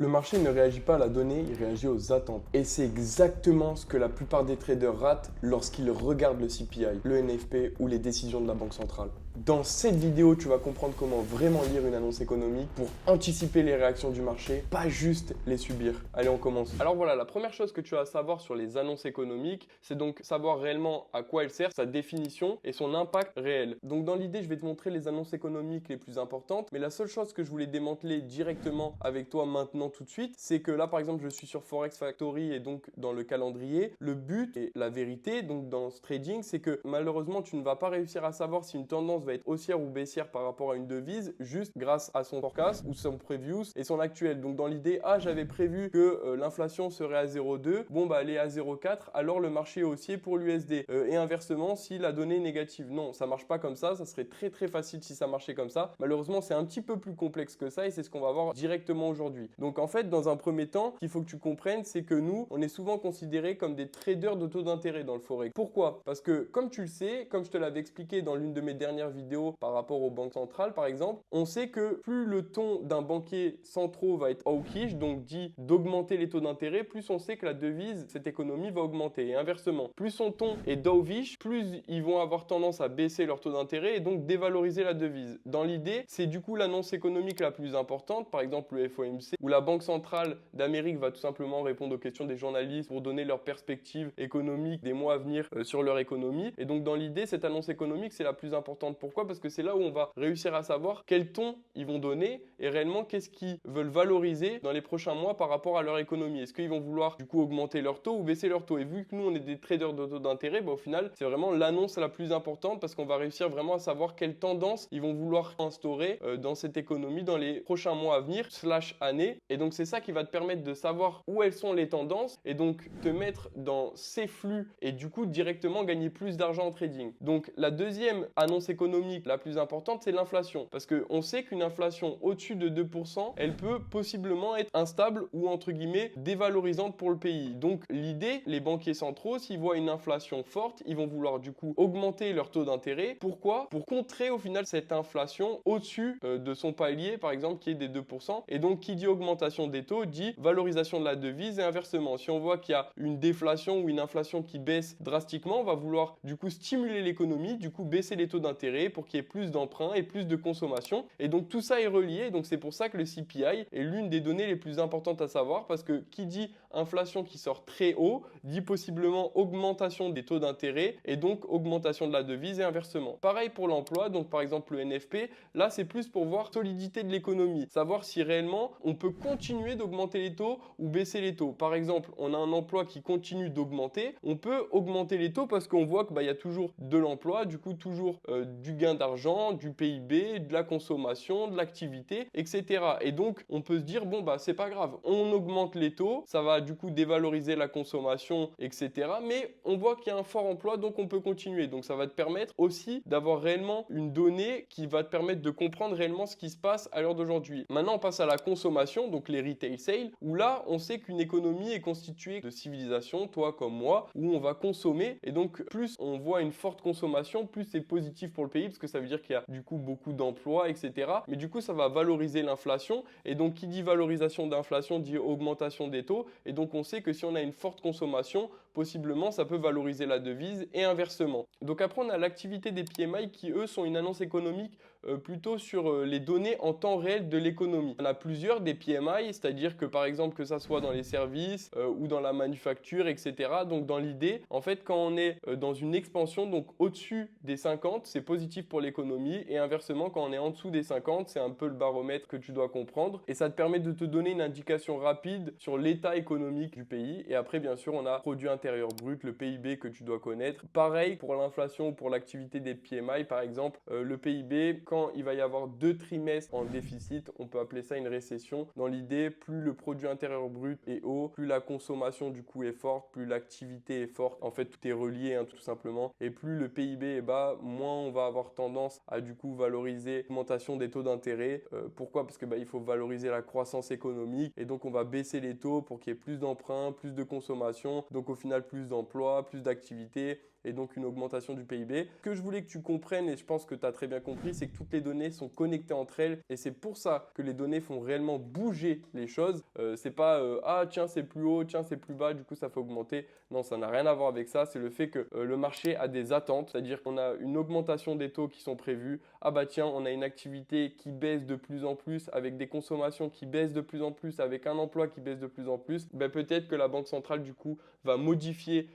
Le marché ne réagit pas à la donnée, il réagit aux attentes. Et c'est exactement ce que la plupart des traders ratent lorsqu'ils regardent le CPI, le NFP ou les décisions de la Banque centrale. Dans cette vidéo, tu vas comprendre comment vraiment lire une annonce économique pour anticiper les réactions du marché, pas juste les subir. Allez, on commence. Alors voilà, la première chose que tu as à savoir sur les annonces économiques, c'est donc savoir réellement à quoi elles servent, sa définition et son impact réel. Donc dans l'idée, je vais te montrer les annonces économiques les plus importantes, mais la seule chose que je voulais démanteler directement avec toi maintenant tout de suite, c'est que là par exemple, je suis sur Forex Factory et donc dans le calendrier, le but et la vérité donc dans ce trading, c'est que malheureusement, tu ne vas pas réussir à savoir si une tendance va être haussière ou baissière par rapport à une devise juste grâce à son forecast ou son previews et son actuel. Donc dans l'idée, j'avais prévu que l'inflation serait à 0,2, bon bah elle est à 0,4, alors le marché est haussier pour l'USD. Et inversement, si la donnée est négative. Non, ça marche pas comme ça serait très facile si ça marchait comme ça. Malheureusement, c'est un petit peu plus complexe que ça et c'est ce qu'on va voir directement aujourd'hui. Donc en fait, dans un premier temps, ce qu'il faut que tu comprennes, c'est que nous, on est souvent considérés comme des traders de taux d'intérêt dans le forex. Pourquoi? Parce que comme tu le sais, comme je te l'avais expliqué dans l'une de mes dernières vidéos par rapport aux banques centrales par exemple, on sait que plus le ton d'un banquier central va être hawkish, donc dit d'augmenter les taux d'intérêt, plus on sait que la devise, cette économie va augmenter. Et inversement, plus son ton est dovish, plus ils vont avoir tendance à baisser leur taux d'intérêt et donc dévaloriser la devise. Dans l'idée, c'est du coup l'annonce économique la plus importante, par exemple le FOMC, où la Banque centrale d'Amérique va tout simplement répondre aux questions des journalistes pour donner leur perspective économique des mois à venir sur leur économie. Et donc dans l'idée, cette annonce économique, c'est la plus importante. Pourquoi? Parce que c'est là où on va réussir à savoir quel ton ils vont donner et réellement qu'est-ce qu'ils veulent valoriser dans les prochains mois par rapport à leur économie. Est-ce qu'ils vont vouloir du coup augmenter leur taux ou baisser leur taux? Et vu que nous, on est des traders de taux d'intérêt, au final, c'est vraiment l'annonce la plus importante parce qu'on va réussir vraiment à savoir quelle tendance ils vont vouloir instaurer dans cette économie dans les prochains mois à venir, / années. Et donc, c'est ça qui va te permettre de savoir où elles sont les tendances et donc te mettre dans ces flux et du coup directement gagner plus d'argent en trading. Donc, la deuxième annonce économique la plus importante, c'est l'inflation. Parce qu'on sait qu'une inflation au-dessus de 2%, elle peut possiblement être instable ou entre guillemets dévalorisante pour le pays. Donc, l'idée, les banquiers centraux, s'ils voient une inflation forte, ils vont vouloir du coup augmenter leur taux d'intérêt. Pourquoi? Pour contrer au final cette inflation au-dessus de son palier, par exemple, qui est des 2%. Et donc, qui dit augmentation des taux, dit valorisation de la devise et inversement. Si on voit qu'il y a une déflation ou une inflation qui baisse drastiquement, on va vouloir du coup stimuler l'économie, du coup baisser les taux d'intérêt pour qu'il y ait plus d'emprunts et plus de consommation. Et donc, tout ça est relié. Donc, c'est pour ça que le CPI est l'une des données les plus importantes à savoir parce que qui dit inflation qui sort très haut, dit possiblement augmentation des taux d'intérêt et donc augmentation de la devise et inversement. Pareil pour l'emploi, donc par exemple le NFP, là c'est plus pour voir solidité de l'économie, savoir si réellement on peut continuer d'augmenter les taux ou baisser les taux. Par exemple, on a un emploi qui continue d'augmenter, on peut augmenter les taux parce qu'on voit qu'il y a toujours de l'emploi, du coup toujours du gain d'argent, du PIB, de la consommation, de l'activité, etc. Et donc on peut se dire bon c'est pas grave, on augmente les taux, ça va du coup dévaloriser la consommation, etc. Mais on voit qu'il y a un fort emploi, donc on peut continuer. Donc ça va te permettre aussi d'avoir réellement une donnée qui va te permettre de comprendre réellement ce qui se passe à l'heure d'aujourd'hui. Maintenant, on passe à la consommation, donc les retail sales, où là, on sait qu'une économie est constituée de civilisations, toi comme moi, où on va consommer. Et donc, plus on voit une forte consommation, plus c'est positif pour le pays, parce que ça veut dire qu'il y a du coup beaucoup d'emplois, etc. Mais du coup, ça va valoriser l'inflation. Et donc, qui dit valorisation d'inflation dit augmentation des taux. Et donc, on sait que si on a une forte consommation, possiblement, ça peut valoriser la devise et inversement. Donc après, on a l'activité des PMI qui, eux, sont une annonce économique plutôt sur les données en temps réel de l'économie. On a plusieurs des PMI, c'est-à-dire que par exemple, que ça soit dans les services ou dans la manufacture, etc. Donc dans l'idée, en fait, quand on est dans une expansion, donc au-dessus des 50, c'est positif pour l'économie et inversement, quand on est en dessous des 50, c'est un peu le baromètre que tu dois comprendre et ça te permet de te donner une indication rapide sur l'état économique du pays. Et après, bien sûr, on a produit intérieur brut, le PIB que tu dois connaître. Pareil pour l'inflation ou pour l'activité des PMI, par exemple, le PIB, quand il va y avoir 2 trimestres en déficit, on peut appeler ça une récession. Dans l'idée, plus le produit intérieur brut est haut, plus la consommation du coup est forte, plus l'activité est forte. En fait, tout est relié, tout simplement. Et plus le PIB est bas, moins on va avoir tendance à du coup valoriser l'augmentation des taux d'intérêt. Pourquoi? Parce que il faut valoriser la croissance économique et donc on va baisser les taux pour qu'il y ait plus d'emprunts, plus de consommation, donc au final plus d'emplois, plus d'activités et donc une augmentation du PIB. Ce que je voulais que tu comprennes, et je pense que tu as très bien compris, c'est que toutes les données sont connectées entre elles et c'est pour ça que les données font réellement bouger les choses. C'est pas ah tiens c'est plus haut, tiens c'est plus bas, du coup ça fait augmenter. Non, ça n'a rien à voir avec ça. C'est le fait que le marché a des attentes, c'est-à-dire qu'on a une augmentation des taux qui sont prévus. Ah bah tiens, on a une activité qui baisse de plus en plus, avec des consommations qui baissent de plus en plus, avec un emploi qui baisse de plus en plus. Ben, peut-être que la Banque centrale du coup va modifier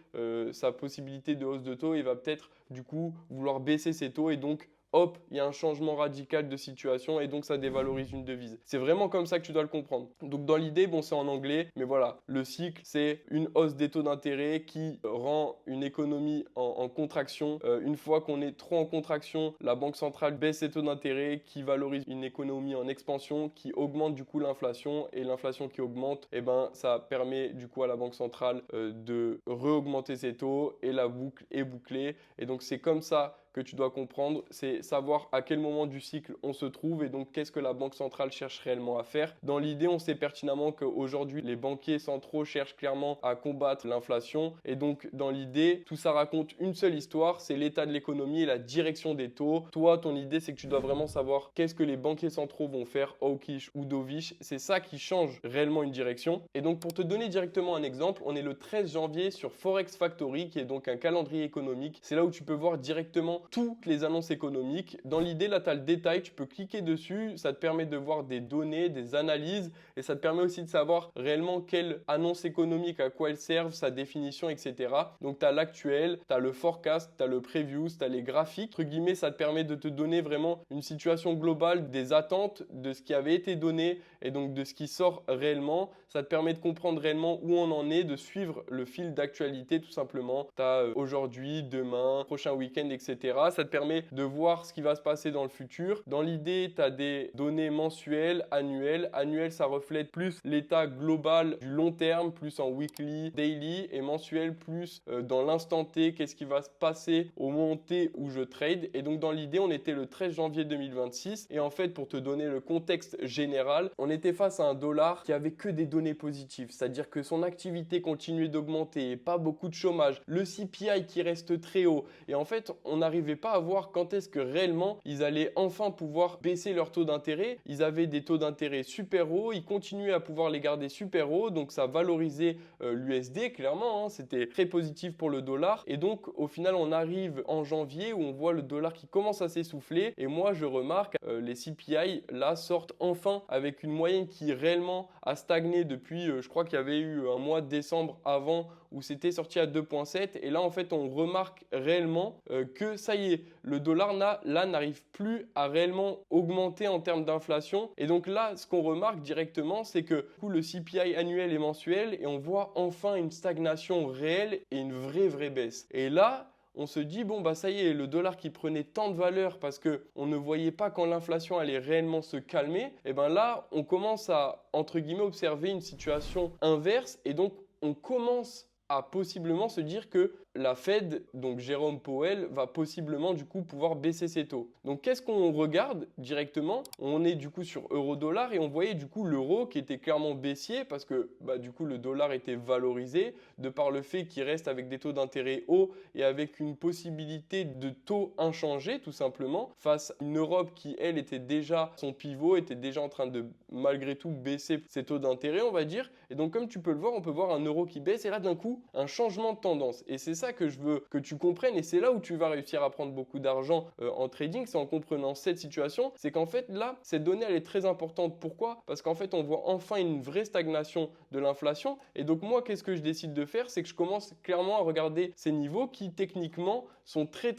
sa possibilité de hausse de taux et va peut-être du coup vouloir baisser ses taux et donc hop, il y a un changement radical de situation et donc ça dévalorise une devise. C'est vraiment comme ça que tu dois le comprendre. Donc dans l'idée, bon, c'est en anglais, mais voilà, le cycle, c'est une hausse des taux d'intérêt qui rend une économie en contraction. Une fois qu'on est trop en contraction, la Banque centrale baisse ses taux d'intérêt qui valorise une économie en expansion, qui augmente du coup l'inflation et l'inflation qui augmente, eh ben, ça permet du coup à la Banque centrale de re-augmenter ses taux et la boucle est bouclée. Et donc c'est comme ça que tu dois comprendre, c'est savoir à quel moment du cycle on se trouve et donc qu'est-ce que la Banque centrale cherche réellement à faire. Dans l'idée, on sait pertinemment qu'aujourd'hui, les banquiers centraux cherchent clairement à combattre l'inflation et donc dans l'idée, tout ça raconte une seule histoire, c'est l'état de l'économie et la direction des taux. Toi, ton idée, c'est que tu dois vraiment savoir qu'est-ce que les banquiers centraux vont faire, hawkish ou dovish. C'est ça qui change réellement une direction. Et donc pour te donner directement un exemple, on est le 13 janvier sur Forex Factory, qui est donc un calendrier économique. C'est là où tu peux voir directement toutes les annonces économiques. Dans l'idée, là, tu as le détail, tu peux cliquer dessus, ça te permet de voir des données, des analyses et ça te permet aussi de savoir réellement quelle annonce économique, à quoi elle servent, sa définition, etc. Donc, tu as l'actuel, tu as le forecast, tu as le preview, tu as les graphiques. Entre guillemets, ça te permet de te donner vraiment une situation globale des attentes, de ce qui avait été donné et donc de ce qui sort réellement. Ça te permet de comprendre réellement où on en est, de suivre le fil d'actualité tout simplement. Tu as aujourd'hui, demain, prochain week-end, etc. Ça te permet de voir ce qui va se passer dans le futur. Dans l'idée, tu as des données mensuelles, annuelles. Annuelles, ça reflète plus l'état global du long terme, plus en weekly, daily, et mensuel, plus dans l'instant T, qu'est-ce qui va se passer au moment T où je trade. Et donc, dans l'idée, on était le 13 janvier 2026. Et en fait, pour te donner le contexte général, on était face à un dollar qui avait que des données positives. C'est-à-dire que son activité continuait d'augmenter, pas beaucoup de chômage, le CPI qui reste très haut. Et en fait, on n'arrivait pas à voir quand est-ce que réellement ils allaient enfin pouvoir baisser leur taux d'intérêt. Ils avaient des taux d'intérêt super hauts, ils continuaient à pouvoir les garder super hauts, donc ça valorisait l'USD clairement, hein. C'était très positif pour le dollar. Et donc au final on arrive en janvier où on voit le dollar qui commence à s'essouffler et moi je remarque les CPI là sortent enfin avec une moyenne qui réellement a stagné depuis, je crois qu'il y avait eu un mois de décembre avant où c'était sorti à 2,7 et là en fait on remarque réellement que ça y est, le dollar là n'arrive plus à réellement augmenter en termes d'inflation et donc là ce qu'on remarque directement c'est que du coup, le CPI annuel et mensuel et on voit enfin une stagnation réelle et une vraie baisse et là on se dit bon bah ça y est, le dollar qui prenait tant de valeur parce que on ne voyait pas quand l'inflation allait réellement se calmer, et ben là on commence à entre guillemets observer une situation inverse et donc on commence à possiblement se dire que la Fed, donc Jérôme Powell, va possiblement du coup pouvoir baisser ses taux. Donc qu'est-ce qu'on regarde directement? On est du coup sur euro-dollar et on voyait du coup l'euro qui était clairement baissier parce que bah, du coup le dollar était valorisé de par le fait qu'il reste avec des taux d'intérêt hauts et avec une possibilité de taux inchangés tout simplement face à une Europe qui elle était déjà, son pivot était déjà en train de malgré tout baisser ses taux d'intérêt on va dire. Et donc comme tu peux le voir, on peut voir un euro qui baisse et là d'un coup un changement de tendance. Et c'est ça que je veux que tu comprennes et c'est là où tu vas réussir à prendre beaucoup d'argent en trading, c'est en comprenant cette situation. C'est qu'en fait là, cette donnée elle est très importante. Pourquoi? Parce qu'en fait on voit enfin une vraie stagnation de l'inflation et donc moi qu'est-ce que je décide de faire? C'est que je commence clairement à regarder ces niveaux qui techniquement sont très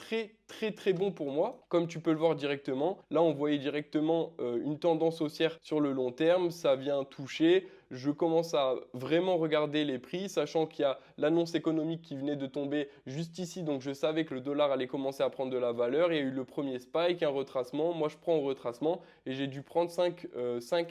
bon pour moi. Comme tu peux le voir directement, là on voyait directement une tendance haussière sur le long terme, ça vient toucher. Je commence à vraiment regarder les prix, sachant qu'il y a l'annonce économique qui venait de tomber juste ici, donc je savais que le dollar allait commencer à prendre de la valeur. Il y a eu le premier spike, un retracement. Moi, je prends au retracement et j'ai dû prendre 5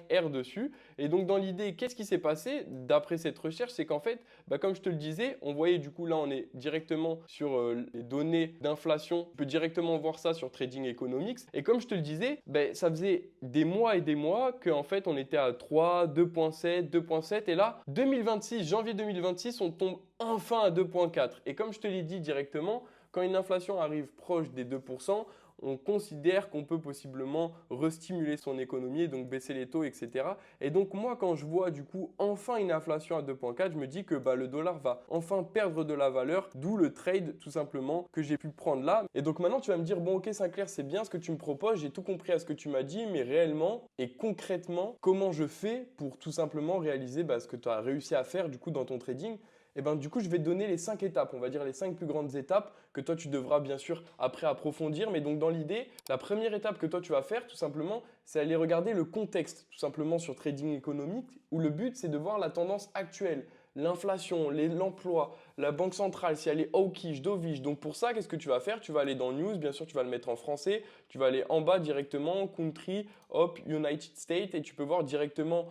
R dessus. Et donc, dans l'idée, qu'est-ce qui s'est passé d'après cette recherche? C'est qu'en fait, bah, comme je te le disais, on voyait du coup là, on est directement sur les données d'inflation. On peut directement voir ça sur Trading Economics. Et comme je te le disais, bah, ça faisait des mois et des mois qu'en fait, on était à 3, 2,7, 2,7 et là, 2026, janvier 2026, on tombe enfin à 2,4. Et comme je te l'ai dit directement, quand une inflation arrive proche des 2%, on considère qu'on peut possiblement restimuler son économie et donc baisser les taux, etc. Et donc moi, quand je vois du coup enfin une inflation à 2,4, je me dis que le dollar va enfin perdre de la valeur, d'où le trade tout simplement que j'ai pu prendre là. Et donc maintenant, tu vas me dire, bon ok Sinclair, c'est bien ce que tu me proposes, j'ai tout compris à ce que tu m'as dit, mais réellement et concrètement, comment je fais pour tout simplement réaliser ce que tu as réussi à faire du coup dans ton trading? Et du coup, je vais te donner les 5 étapes, on va dire les 5 plus grandes étapes que toi, tu devras bien sûr après approfondir. Mais donc, dans l'idée, la première étape que toi, tu vas faire, tout simplement, c'est aller regarder le contexte, tout simplement sur trading économique, où le but, c'est de voir la tendance actuelle, l'inflation, l'emploi, la banque centrale, si elle est hawkish, dovish. Donc, pour ça, qu'est-ce que tu vas faire? Tu vas aller dans News, bien sûr, tu vas le mettre en français. Tu vas aller en bas directement, Country, hop, United States, et tu peux voir directement,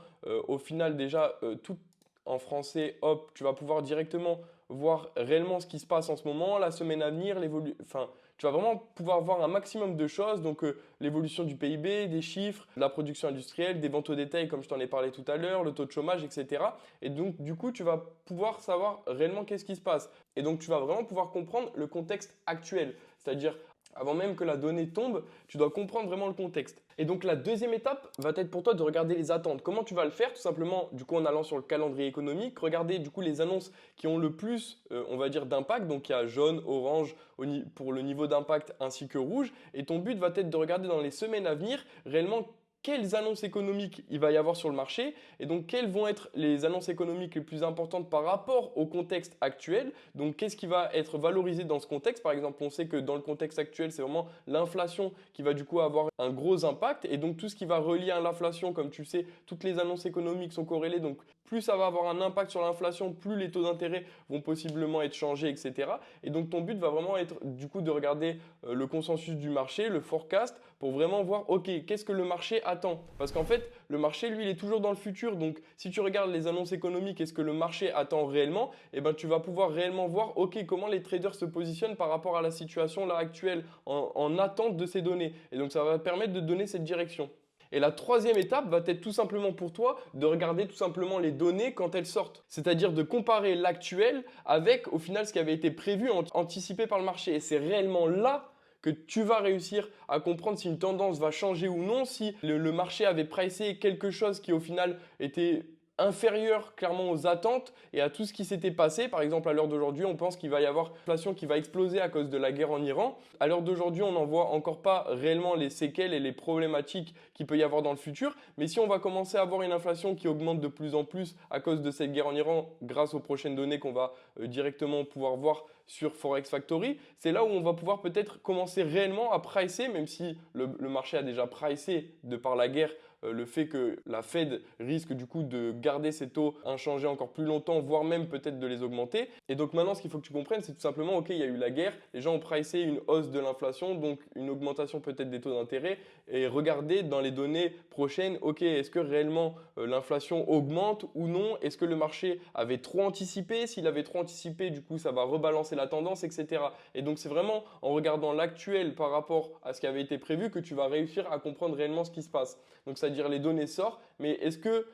au final, déjà, tout en français, hop, tu vas pouvoir directement voir réellement ce qui se passe en ce moment, la semaine à venir, enfin, tu vas vraiment pouvoir voir un maximum de choses, donc l'évolution du PIB, des chiffres, de la production industrielle, des ventes au détail comme je t'en ai parlé tout à l'heure, le taux de chômage, etc. Et donc du coup, tu vas pouvoir savoir réellement qu'est-ce qui se passe. Et donc tu vas vraiment pouvoir comprendre le contexte actuel, c'est-à-dire avant même que la donnée tombe, tu dois comprendre vraiment le contexte. Et donc la deuxième étape va être pour toi de regarder les attentes. Comment tu vas le faire? Tout simplement, du coup, en allant sur le calendrier économique, regarder du coup les annonces qui ont le plus, on va dire, d'impact. Donc il y a jaune, orange pour le niveau d'impact ainsi que rouge. Et ton but va être de regarder dans les semaines à venir réellement quelles annonces économiques il va y avoir sur le marché et donc quelles vont être les annonces économiques les plus importantes par rapport au contexte actuel. Donc qu'est-ce qui va être valorisé dans ce contexte? Par exemple, on sait que dans le contexte actuel, c'est vraiment l'inflation qui va du coup avoir un gros impact et donc tout ce qui va relier à l'inflation, comme tu sais, toutes les annonces économiques sont corrélées, donc plus ça va avoir un impact sur l'inflation, plus les taux d'intérêt vont possiblement être changés, etc. Et donc ton but va vraiment être du coup de regarder le consensus du marché, le forecast, pour vraiment voir, ok, qu'est-ce que le marché attend? Parce qu'en fait, le marché, lui, il est toujours dans le futur. Donc, si tu regardes les annonces économiques et ce que le marché attend réellement, tu vas pouvoir réellement voir, ok, comment les traders se positionnent par rapport à la situation là actuelle, en attente de ces données. Et donc, ça va permettre de donner cette direction. Et la troisième étape va être tout simplement pour toi de regarder tout simplement les données quand elles sortent. C'est-à-dire de comparer l'actuel avec au final ce qui avait été prévu, anticipé par le marché. Et c'est réellement là que tu vas réussir à comprendre si une tendance va changer ou non, si le marché avait pricé quelque chose qui au final était inférieur clairement aux attentes et à tout ce qui s'était passé. Par exemple, à l'heure d'aujourd'hui, on pense qu'il va y avoir une inflation qui va exploser à cause de la guerre en Iran. À l'heure d'aujourd'hui, on n'en voit encore pas réellement les séquelles et les problématiques qu'il peut y avoir dans le futur. Mais si on va commencer à avoir une inflation qui augmente de plus en plus à cause de cette guerre en Iran, grâce aux prochaines données qu'on va directement pouvoir voir sur Forex Factory, c'est là où on va pouvoir peut-être commencer réellement à pricer, même si le marché a déjà pricé de par la guerre, le fait que la Fed risque du coup de garder ses taux inchangés encore plus longtemps, voire même peut-être de les augmenter. Et donc maintenant, ce qu'il faut que tu comprennes, c'est tout simplement, ok, il y a eu la guerre, les gens ont pricé une hausse de l'inflation, donc une augmentation peut-être des taux d'intérêt, et regardez dans les données prochaines, ok, est-ce que réellement l'inflation augmente ou non? Est-ce que le marché avait trop anticipé? S'il avait trop anticipé, du coup, ça va rebalancer la tendance, etc. Et donc c'est vraiment en regardant l'actuel par rapport à ce qui avait été prévu que tu vas réussir à comprendre réellement ce qui se passe. Donc c'est-à-dire les données sortent, mais est-ce que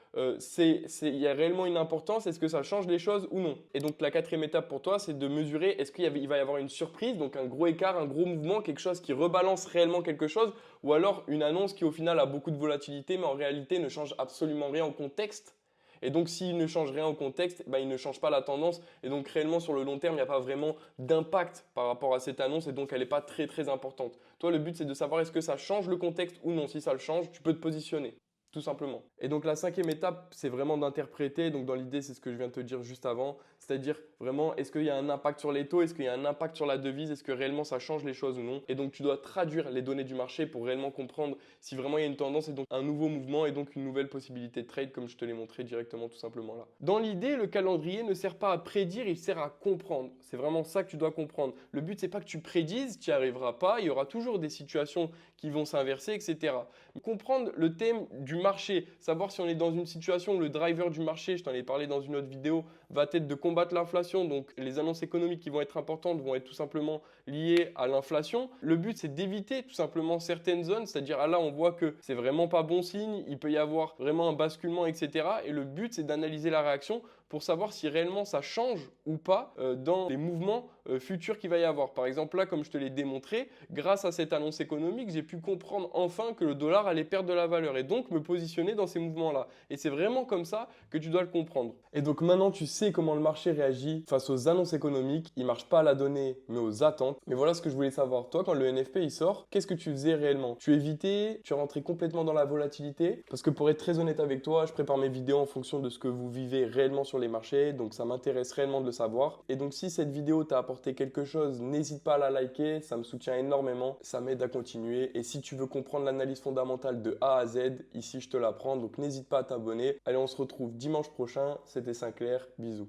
il y a réellement une importance? Est-ce que ça change les choses ou non? Et donc la quatrième étape pour toi, c'est de mesurer est-ce il va y avoir une surprise, donc un gros écart, un gros mouvement, quelque chose qui rebalance réellement quelque chose, ou alors une annonce qui au final a beaucoup de volatilité, mais en réalité ne change absolument rien au contexte. Et donc, s'il ne change rien au contexte, il ne change pas la tendance. Et donc, réellement, sur le long terme, il n'y a pas vraiment d'impact par rapport à cette annonce. Et donc, elle n'est pas très, très importante. Toi, le but, c'est de savoir est-ce que ça change le contexte ou non. Si ça le change, tu peux te positionner. Tout simplement. Et donc la cinquième étape, c'est vraiment d'interpréter. Donc dans l'idée, c'est ce que je viens de te dire juste avant. C'est-à-dire vraiment, est-ce qu'il y a un impact sur les taux? Est-ce qu'il y a un impact sur la devise? Est-ce que réellement ça change les choses ou non? Et donc tu dois traduire les données du marché pour réellement comprendre si vraiment il y a une tendance et donc un nouveau mouvement et donc une nouvelle possibilité de trade comme je te l'ai montré directement tout simplement là. Dans l'idée, le calendrier ne sert pas à prédire, il sert à comprendre. C'est vraiment ça que tu dois comprendre. Le but, c'est pas que tu prédises, tu n'y arriveras pas. Il y aura toujours des situations qui vont s'inverser, etc. Comprendre le thème du marché, savoir si on est dans une situation où le driver du marché, je t'en ai parlé dans une autre vidéo, va être de combattre l'inflation. Donc les annonces économiques qui vont être importantes vont être tout simplement liées à l'inflation. Le but, c'est d'éviter tout simplement certaines zones, c'est-à-dire là, on voit que c'est vraiment pas bon signe, il peut y avoir vraiment un basculement, etc. Et le but, c'est d'analyser la réaction pour savoir si réellement ça change ou pas dans les mouvements futurs qu'il va y avoir. Par exemple, là, comme je te l'ai démontré, grâce à cette annonce économique, j'ai pu comprendre enfin que le dollar allait perdre de la valeur et donc me positionner dans ces mouvements-là. Et c'est vraiment comme ça que tu dois le comprendre. Et donc maintenant, tu sais comment le marché réagit face aux annonces économiques. Il marche pas à la donnée, mais aux attentes. Mais voilà ce que je voulais savoir. Toi, quand le NFP il sort, qu'est-ce que tu faisais réellement? Tu évitais? Tu rentrais complètement dans la volatilité? Parce que pour être très honnête avec toi, je prépare mes vidéos en fonction de ce que vous vivez réellement sur les marchés. Donc ça m'intéresse réellement de le savoir. Et donc si cette vidéo t'a apporté quelque chose, n'hésite pas à la liker. Ça me soutient énormément. Ça m'aide à continuer. Et si tu veux comprendre l'analyse fondamentale de A à Z, ici je te l'apprends. Donc n'hésite pas à t'abonner. Allez, on se retrouve dimanche prochain. C'était Sinclair. Bisous.